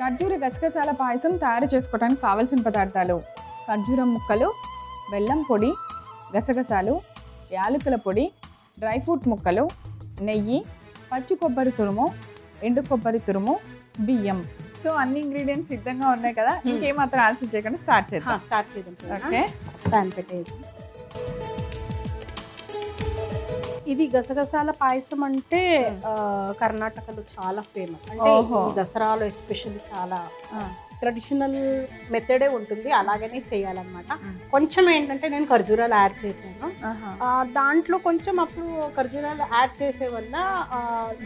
ఖర్జూర గసగసాల పాయసం తయారు చేసుకోవడానికి కావాల్సిన పదార్థాలు: ఖర్జూరం ముక్కలు, బెల్లం పొడి, గసగసాలు, యాలకుల పొడి, డ్రై ఫ్రూట్ ముక్కలు, నెయ్యి, పచ్చి కొబ్బరి తురుము, ఎండు కొబ్బరి తురుము, బియ్యం. సో అన్ని ఇంగ్రీడియంట్స్ సిద్ధంగా ఉన్నాయి కదా, ఇంకేమాత్రం ఆలస్యం చేయకుండా స్టార్ట్ చేద్దాం. ఓకే, ప్యాన్ పెట్టేది. ఇది గసగసాల పాయసం అంటే కర్ణాటకలో చాలా ఫేమస్. అంటే దసరాలో ఎస్పెషల్లీ చాలా ట్రెడిషనల్ మెథడే ఉంటుంది, అలాగనే చేయాలన్నమాట. కొంచెం ఏంటంటే నేను ఖర్జూరాలు యాడ్ చేశాను. దాంట్లో కొంచెం అప్పుడు ఖర్జూరాలు యాడ్ చేసే వల్ల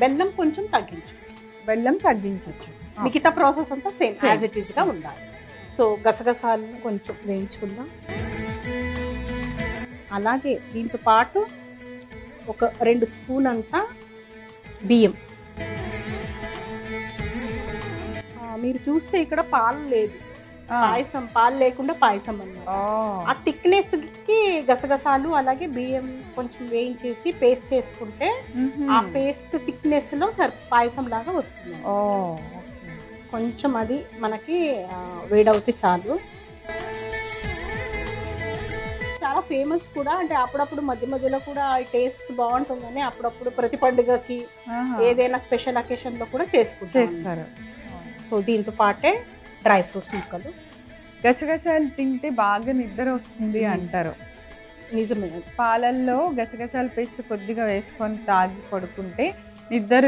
బెల్లం కొంచెం తగ్గించవచ్చు. మిగతా ప్రాసెస్ అంతా సేమ్ యాజ్ ఇట్ ఈస్గా ఉండాలి. సో గసగసాలను కొంచెం వేయించుకుందాం. అలాగే దీంతో పాటు ఒక 2 స్పూన్ అంతా బియ్యం. మీరు చూస్తే ఇక్కడ పాలు లేదు, పాలు లేకుండా పాయసం అన్నమాట. ఆ థిక్నెస్ కి గసగసాలు అలాగే బియ్యం కొంచెం వేయించేసి పేస్ట్ చేసుకుంటే ఆ పేస్ట్ థిక్నెస్ లో పాయసం లాగా వస్తుంది. కొంచెం అది మనకి వేడవుతే చాలు. చాలా ఫేమస్ కూడా, అంటే అప్పుడప్పుడు మధ్య మధ్యలో కూడా టేస్ట్ బాగుంటుందని అప్పుడప్పుడు ప్రతి పండుగకి ఏదైనా స్పెషల్ అకేషన్ లో కూడా చేసుకుంటారు. సో దీంతో పాటే డ్రై ఫ్రూట్స్ ముక్కలు. గసగసాలు తింటే బాగా నిద్ర వస్తుంది అంటారు, నిజమే. పాలల్లో గసగసాల పేస్ట్ కొద్దిగా వేసుకొని తాగి పడుకుంటే నిద్ర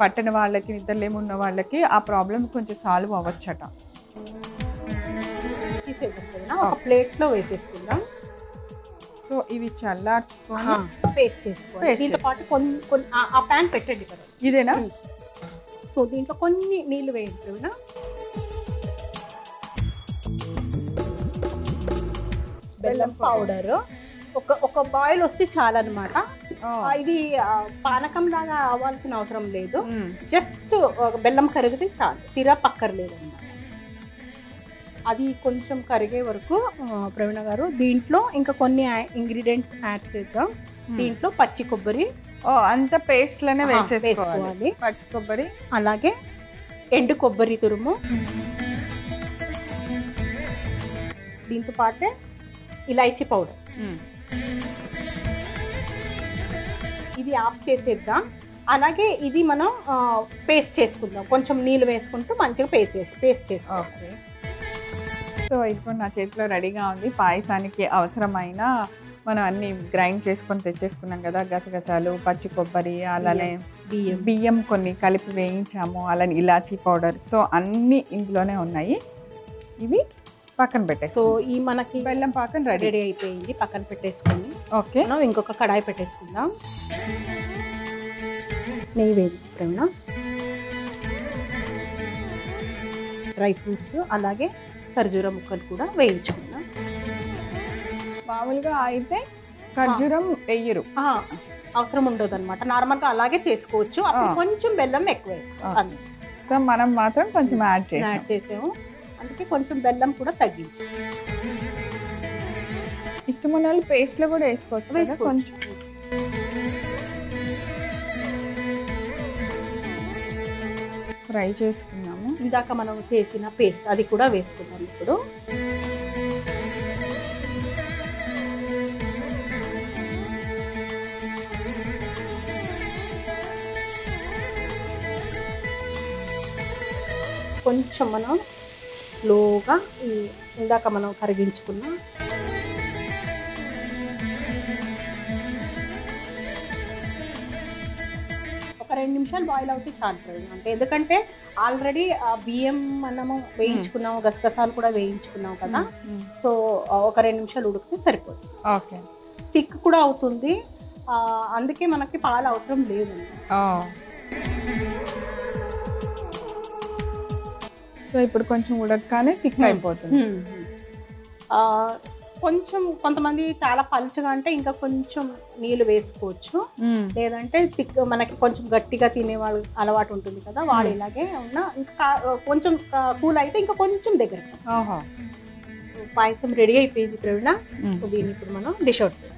పట్టని వాళ్ళకి, నిద్ర లేమున్న వాళ్ళకి ఆ ప్రాబ్లం కొంచెం సాల్వ్ అవ్వచ్చట. ఒక ప్లేట్ లో వేసేసుకుందాం. సో ఇవి చల్లార్చుకొని పేస్ట్ చేసుకోవాలి. దీంతో పాటు కొన్ని ఆ ప్యాన్ పెట్టండి కదా, ఇదేనా? సో దీంట్లో కొన్ని నీళ్ళు వేయండి. బెల్లం పౌడర్ ఒక బాయిల్ వస్తే చాలన్నమాట. ఇది పానకం లాగా అవ్వాల్సిన అవసరం లేదు, జస్ట్ బెల్లం కరిగితే చాలు, సిరప్ అక్కర్లేదు అన్నమాట. అది కొంచెం కరిగే వరకు ప్రవీణ గారు దీంట్లో ఇంకా కొన్ని ఇంగ్రీడియంట్స్ యాడ్ చేద్దాం. దీంట్లో పచ్చి కొబ్బరి అంత పేస్ట్ లోనే వేసేసుకోవాలి. పచ్చి కొబ్బరి అలాగే ఎండు కొబ్బరి తురుము, దీంతో పాటే ఇలాచీ పౌడర్. ఇది ఆఫ్ చేసేద్దాం. అలాగే ఇది మనం పేస్ట్ చేసుకుందాం, కొంచెం నీళ్ళు వేసుకుంటూ మంచిగా పేస్ట్ చేసుకోవాలి. సో ఇప్పుడు నా చేతిలో రెడీగా ఉంది. పాయసానికి అవసరమైన మనం అన్ని గ్రైండ్ చేసుకొని తెచ్చేసుకున్నాం కదా, గసగసాలు, పచ్చి కొబ్బరి, అలానే బియ్యం కొన్ని కలిపి వేయించాము, అలానే ఇలాచీ పౌడర్. సో అన్నీ ఇందులోనే ఉన్నాయి. ఇవి పక్కన పెట్టే. సో ఈ మనకి బెల్లం పాకం రెడీ అయిపోయింది, పక్కన పెట్టేసుకొని ఓకే మనం ఇంకొక కడాయి పెట్టేసుకుందాం. నెయ్యి వేడి ప్రవీణ, డ్రై ఫ్రూట్స్ అలాగే ఖర్జూరం ముక్కలు కూడా వేయించుకుందాం. మామూలుగా అయితే ఖర్జూరం వేయరు, అవసరం ఉండదు అనమాట. నార్మల్గా అలాగే చేసుకోవచ్చు, అప్పుడు కొంచెం బెల్లం ఎక్కువ. సో మనం మాత్రం కొంచెం యాడ్ చేసాము, అందుకే కొంచెం బెల్లం కూడా తగ్గించి. ఇష్టమైన వాళ్ళు పేస్ట్లో కూడా వేసుకోవచ్చు. కొంచెం ఫ్రై చేసుకున్నాము. ఇందాక మనం చేసిన పేస్ట్ అది కూడా వేసుకుందాం ఇప్పుడు. కొంచెం మనం స్లోగా ఇందాక మనం కరిగించుకున్న ఒక 2 నిమిషాలు బాయిల్ అవుతే చాలు. అంటే ఎందుకంటే ఆల్రెడీ బియ్యం మనము వేయించుకున్నాము, గసగసాలు కూడా వేయించుకున్నాం కదా, సో ఒక 2 నిమిషాలు ఉడికితే సరిపోతుంది. ఓకే, థిక్ కూడా అవుతుంది, అందుకే మనకి పాలు అవసరం లేదు. సో ఇప్పుడు కొంచెం ఉడకగానే థిక్ అయిపోతుంది. కొంచెం కొంతమంది చాలా పలుచగా అంటే ఇంకా కొంచెం నీళ్ళు వేసుకోవచ్చు, లేదంటే థిక్ మనకి కొంచెం గట్టిగా తినే వాళ్ళు అలవాటు ఉంటుంది కదా, వాళ్ళు ఇలాగే ఉన్న ఇంకా కొంచెం కూల్ అయితే ఇంకా కొంచెం దగ్గర. పాయసం రెడీ అయిపోయింది ప్రవీణ. సో దీన్ని ఇప్పుడు మనం డిష్ అవుట్ చేయాలి.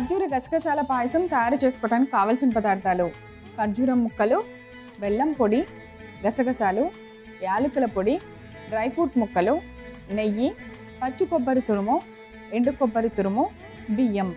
ఖర్జూర గసగసాల పాయసం తయారు చేసుకోవడానికి కావలసిన పదార్థాలు: ఖర్జూరం ముక్కలు, బెల్లం పొడి, గసగసాలు, యాలకుల పొడి, డ్రై ఫ్రూట్ ముక్కలు, నెయ్యి, పచ్చి కొబ్బరి తురుము, ఎండు కొబ్బరి తురుము, బియ్యం.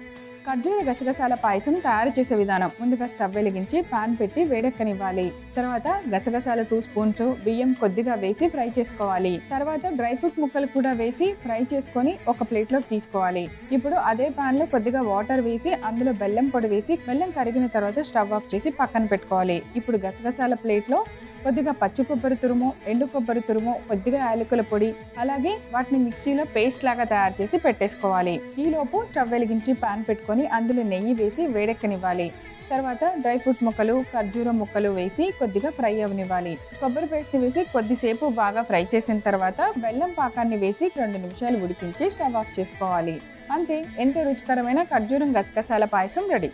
ఖర్జూర గసగసాల పాయసం తయారు చేసే విధానం: ముందుగా స్టవ్ వెలిగించి పాన్ పెట్టి వేడెక్కనివ్వాలి. తర్వాత గసగసాలు 2 స్పూన్స్, బియ్యం కొద్దిగా వేసి ఫ్రై చేసుకోవాలి. తర్వాత డ్రై ఫ్రూట్ ముక్కలు కూడా వేసి ఫ్రై చేసుకొని ఒక ప్లేట్లోకి తీసుకోవాలి. ఇప్పుడు అదే పాన్ లో కొద్దిగా వాటర్ వేసి అందులో బెల్లం పొడి వేసి బెల్లం కరిగిన తర్వాత స్టవ్ ఆఫ్ చేసి పక్కన పెట్టుకోవాలి. ఇప్పుడు గసగసాల ప్లేట్లో కొద్దిగా పచ్చి కొబ్బరి తురుము, ఎండు కొబ్బరి తురుము, కొద్దిగా యాలకుల పొడి, అలాగే వాటిని మిక్సీలో పేస్ట్ లాగా తయారు చేసి పెట్టేసుకోవాలి. ఈలోపు స్టవ్ వెలిగించి పాన్ పెట్టుకొని అందులో నెయ్యి వేసి వేడెక్కనివ్వాలి. తర్వాత డ్రై ఫ్రూట్ ముక్కలు, ఖర్జూరం ముక్కలు వేసి కొద్దిగా ఫ్రై అవనివ్వాలి. కొబ్బరి పేస్ట్ వేసి కొద్దిసేపు బాగా ఫ్రై చేసిన తర్వాత బెల్లం పాకాన్ని వేసి 2 నిమిషాలు ఉడికించి స్టవ్ ఆఫ్ చేసుకోవాలి. అంతే, ఎంతో రుచికరమైన ఖర్జూరం గసగసాల పాయసం రెడీ.